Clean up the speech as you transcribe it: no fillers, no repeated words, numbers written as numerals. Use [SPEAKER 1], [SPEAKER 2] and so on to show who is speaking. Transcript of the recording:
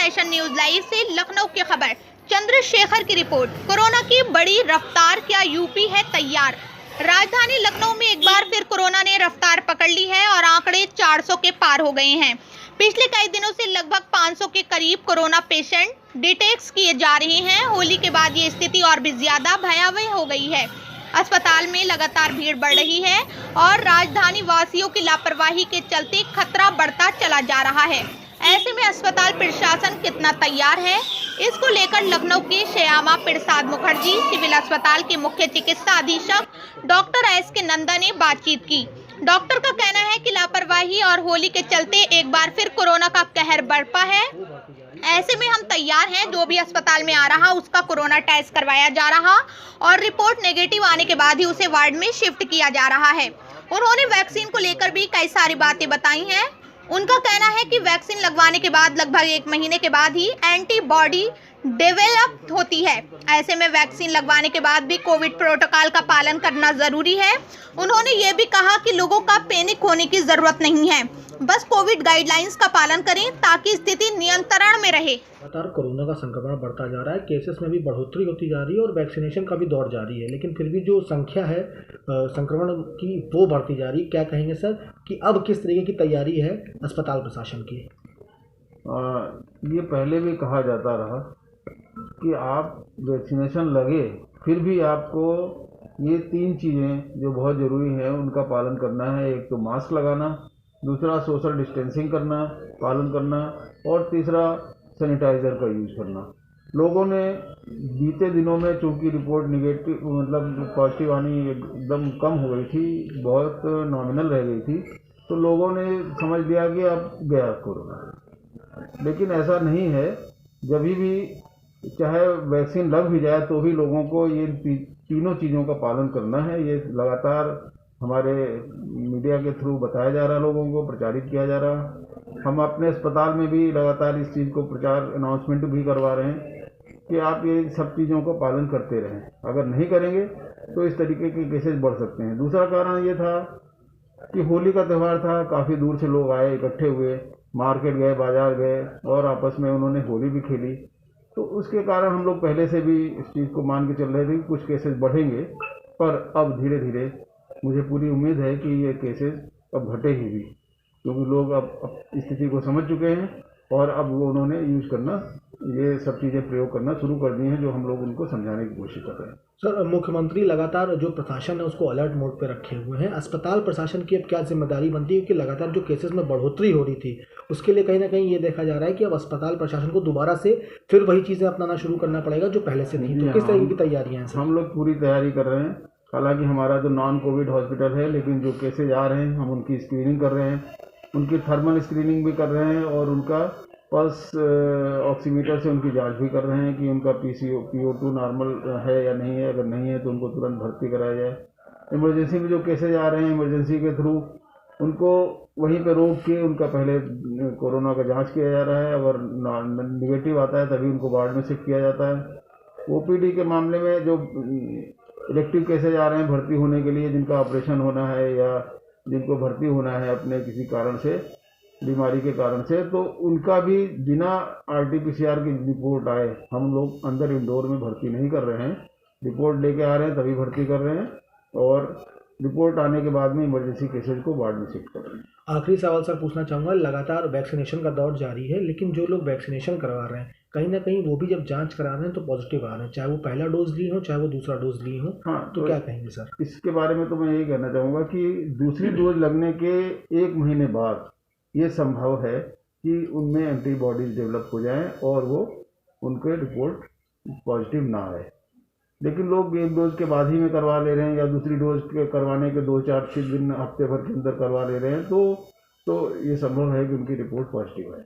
[SPEAKER 1] Nation news live से लखनऊ की खबर। चंद्रशेखर की रिपोर्ट। कोरोना की बड़ी रफ्तार, क्या यूपी है तैयार? राजधानी लखनऊ में एक बार फिर कोरोना ने रफ्तार पकड़ ली है और आंकड़े 400 के पार हो गए हैं। पिछले कई दिनों से लगभग 500 के करीब कोरोना पेशेंट डिटेक्ट किए जा रहे हैं। होली के बाद ये स्थिति और भी ज्यादा भयावह हो गई है। अस्पताल में लगातार भीड़ बढ़ रही है और राजधानी वासियों की लापरवाही के चलते खतरा बढ़ता चला जा रहा है। ऐसे में अस्पताल प्रशासन कितना तैयार है, इसको लेकर लखनऊ के श्यामा प्रसाद मुखर्जी सिविल अस्पताल के मुख्य चिकित्सा अधीक्षक डॉक्टर एस.के. नंदा ने बातचीत की। डॉक्टर का कहना है कि लापरवाही और होली के चलते एक बार फिर कोरोना का कहर बरपा है। ऐसे में हम तैयार हैं, जो भी अस्पताल में आ रहा उसका कोरोना टेस्ट करवाया जा रहा और रिपोर्ट नेगेटिव आने के बाद ही उसे वार्ड में शिफ्ट किया जा रहा है। उन्होंने वैक्सीन को लेकर भी कई सारी बातें बताई हैं। उनका कहना है कि वैक्सीन लगवाने के बाद लगभग 1 महीने के बाद ही एंटीबॉडी डेवलप होती है। ऐसे में वैक्सीन लगवाने के बाद भी कोविड प्रोटोकॉल का पालन करना जरूरी है। उन्होंने ये भी कहा कि लोगों का पैनिक होने की जरूरत नहीं है, बस कोविड गाइडलाइंस का पालन करें ताकि स्थिति नियंत्रण में रहे।
[SPEAKER 2] लगातार कोरोना का संक्रमण बढ़ता जा रहा है, केसेस में भी बढ़ोतरी होती जा रही है और वैक्सीनेशन का भी दौर जारी है, लेकिन फिर भी जो संख्या है संक्रमण की वो बढ़ती जा रही है। क्या कहेंगे सर कि अब किस तरीके की तैयारी है अस्पताल प्रशासन की?
[SPEAKER 3] ये पहले भी कहा जाता रहा कि आप वैक्सीनेशन लगे फिर भी आपको ये 3 चीज़ें जो बहुत ज़रूरी हैं उनका पालन करना है। एक तो मास्क लगाना, दूसरा सोशल डिस्टेंसिंग करना, पालन करना, और तीसरा सैनिटाइज़र का यूज़ करना। लोगों ने बीते दिनों में चूँकि रिपोर्ट निगेटिव मतलब पॉजिटिव आनी एकदम कम हो गई थी, बहुत नॉमिनल रह गई थी, तो लोगों ने समझ लिया कि अब गया कोरोना। लेकिन ऐसा नहीं है। जब भी चाहे वैक्सीन लग भी जाए तो भी लोगों को ये तीनों चीज़ों का पालन करना है। ये लगातार हमारे मीडिया के थ्रू बताया जा रहा है, लोगों को प्रचारित किया जा रहा। हम अपने अस्पताल में भी लगातार इस चीज़ को प्रचार अनाउंसमेंट भी करवा रहे हैं कि आप ये सब चीज़ों का पालन करते रहें। अगर नहीं करेंगे तो इस तरीके के केसेस बढ़ सकते हैं। दूसरा कारण ये था कि होली का त्यौहार था, काफ़ी दूर से लोग आए, इकट्ठे हुए, मार्केट गए, बाजार गए और आपस में उन्होंने होली भी खेली, तो उसके कारण हम लोग पहले से भी इस चीज़ को मान के चल रहे थे कि कुछ केसेस बढ़ेंगे, पर अब धीरे धीरे मुझे पूरी उम्मीद है कि ये केसेस अब घटे ही भी, क्योंकि लोग अब स्थिति को समझ चुके हैं और अब वो उन्होंने यूज़ करना, ये सब चीज़ें प्रयोग करना शुरू कर दी हैं, जो हम लोग उनको समझाने की कोशिश कर रहे हैं।
[SPEAKER 2] सर, मुख्यमंत्री लगातार जो प्रशासन है उसको अलर्ट मोड पे रखे हुए हैं। अस्पताल प्रशासन की अब क्या जिम्मेदारी बनती है कि लगातार जो केसेस में बढ़ोतरी हो रही थी उसके लिए कहीं ना कहीं ये देखा जा रहा है कि अब अस्पताल प्रशासन को दोबारा से फिर वही चीज़ें अपनाना शुरू करना पड़ेगा जो पहले से नहीं। तो किस तरीके की तैयारियाँ हैं?
[SPEAKER 3] हम लोग पूरी तैयारी कर रहे हैं। हालांकि हमारा जो नॉन कोविड हॉस्पिटल है, लेकिन जो केसेज आ रहे हैं हम उनकी स्क्रीनिंग कर रहे हैं, उनकी थर्मल स्क्रीनिंग भी कर रहे हैं और उनका पल्स ऑक्सीमीटर से उनकी जांच भी कर रहे हैं कि उनका PO2 नॉर्मल है या नहीं है। अगर नहीं है तो उनको तुरंत भर्ती कराया जाए। इमरजेंसी में जो केसेज आ रहे हैं, इमरजेंसी के थ्रू उनको वहीं पे रोक के उनका पहले कोरोना का जांच किया जा रहा है। अगर निगेटिव आता है तभी उनको वार्ड में शिफ्ट किया जाता है। OPD के मामले में जो इलेक्टिव केसेज आ रहे हैं भर्ती होने के लिए, जिनका ऑपरेशन होना है या जिनको भर्ती होना है अपने किसी कारण से, बीमारी के कारण से, तो उनका भी बिना RT-PCR की रिपोर्ट आए हम लोग अंदर इंडोर में भर्ती नहीं कर रहे हैं। रिपोर्ट लेके आ रहे हैं तभी भर्ती कर रहे हैं और रिपोर्ट आने के बाद में इमरजेंसी केसेज को वार्ड में शिफ्ट कर रहे हैं।
[SPEAKER 2] आखिरी सवाल सर पूछना चाहूँगा, लगातार वैक्सीनेशन का दौर जारी है, लेकिन जो लोग वैक्सीनेशन करवा रहे हैं कहीं ना कहीं वो भी जब जांच करा रहे हैं तो पॉजिटिव आ रहे हैं, चाहे वो पहला डोज लिए हो चाहे वो दूसरा डोज लिए हो।
[SPEAKER 3] हाँ,
[SPEAKER 2] तो क्या कहेंगे सर
[SPEAKER 3] इसके बारे में? तो मैं यही कहना चाहूँगा कि दूसरी डोज लगने के 1 महीने बाद ये संभव है कि उनमें एंटीबॉडीज डेवलप हो जाएं और वो उनके रिपोर्ट पॉजिटिव ना आए। लेकिन लोग 1 डोज के बाद ही में करवा ले रहे हैं या दूसरी डोज के करवाने के 2-4 दिन हफ्ते भर के अंदर करवा ले रहे हैं, तो ये संभव है कि उनकी रिपोर्ट पॉजिटिव आए।